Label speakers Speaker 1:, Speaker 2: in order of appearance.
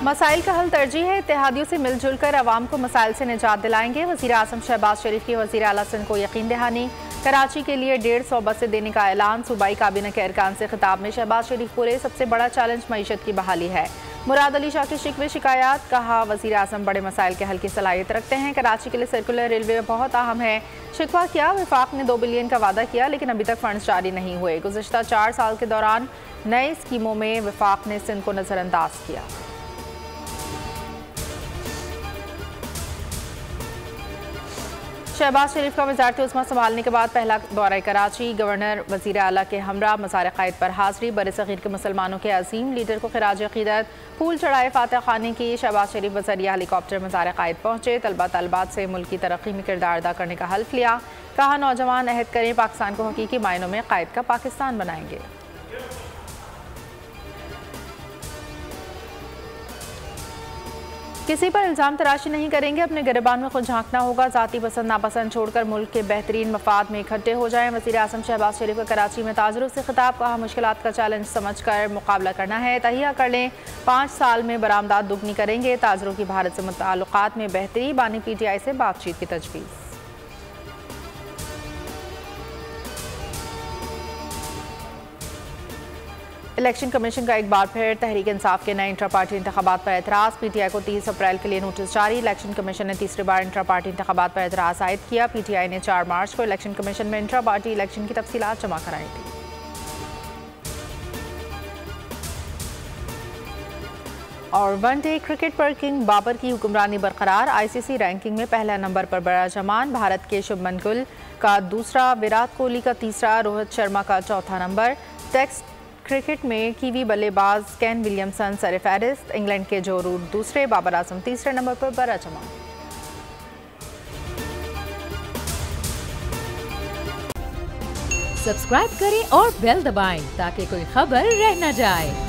Speaker 1: मसाइल का हल तरजीह है, इत्तेहादियों से मिलजुल कर अवाम को मसाइल से निजात दिलाएंगे। वज़ीर आज़म शहबाज शरीफ की वज़ीर आला सिंध को यकीन दहानी। कराची के लिए 150 बसें देने का ऐलान। सूबाई काबीना के अरकान से खिताब में शहबाज शरीफ बोले, सबसे बड़ा चैलेंज मईशत की बहाली है। मुराद अली शाह की शिकवे शिकायत, कहा वज़ीर आज़म बड़े मसाइल के हल की सलाहियत रखते हैं। कराची के लिए सर्कुलर रेलवे बहुत अहम है। शिकवा किया, वफाक ने 2 बिलियन का वादा किया लेकिन अभी तक फंड्स जारी नहीं हुए। गुज़िश्ता 4 साल के दौरान नई स्कीमों में वफाक ने सिंध को नज़रअंदाज किया। शहबाज शरीफ का वज़ारत उस्मा संभालने के बाद पहला दौरा कराची। गवर्नर वज़ीर आला के हमरा मज़ार क़ायद पर हाज़री। बरसग़ीर के मुसलमानों के अज़ीम लीडर को खिराज अक़ीदत। फूल चढ़ाए फातह खाने की। शहबाज शरीफ बज़रिया हेलीकॉप्टर मज़ार क़ायद पहुँचे। तलबा तलबात से मुल्क की तरक्की में किरदार अदा करने का हल्फ लिया। कहा नौजवान अहद करें, पाकिस्तान को हकीकी मायनों में क़ायद का पाकिस्तान बनाएंगे। किसी पर इल्ज़ाम तराशी नहीं करेंगे, अपने गिरबान में खुद झांकना होगा। ज़ाती पसंद नापसंद छोड़कर मुल्क के बेहतरीन मफाद में इकट्ठे हो जाएं। वज़ीर आज़म शहबाज शरीफ का कराची में ताजरों से खिताब, कहा मुश्किलात का चैलेंज समझकर मुकाबला करना है, तहिया कर लें। 5 साल में बरामदात दुगनी करेंगे। ताजरों की भारत से मुताल्लुकात में बेहतरी, बानी PTI से बातचीत की तजवीज़। इलेक्शन कमीशन का एक बार फिर तहरीक इंसाफ के नए इंट्रा पार्टी इंतखाबात पर एतराज़। PTI को 30 अप्रैल के लिए नोटिस जारी। इलेक्शन कमीशन ने तीसरी बार इंट्रा पार्टी इंतखाबात पर एतराज़ आयद किया। PTI ने 4 मार्च को इलेक्शन कमीशन में इंट्रा पार्टी इलेक्शन की तफसीलात जमा कराई थी। और वनडे क्रिकेट पर किंग बाबर की हुक्मरानी बरकरार। ICC रैंकिंग में पहला नंबर पर बराजमान। भारत के शुभमन गिल का दूसरा, विराट कोहली का तीसरा, रोहित शर्मा का चौथा नंबर। टेस्ट क्रिकेट में कीवी बल्लेबाज केन विलियमसन सरफहरिस्त। इंग्लैंड के जो रूट दूसरे, बाबर आजम तीसरे नंबर पर बराजमान।
Speaker 2: सब्सक्राइब करें और बेल दबाएं ताकि कोई खबर रह न जाए।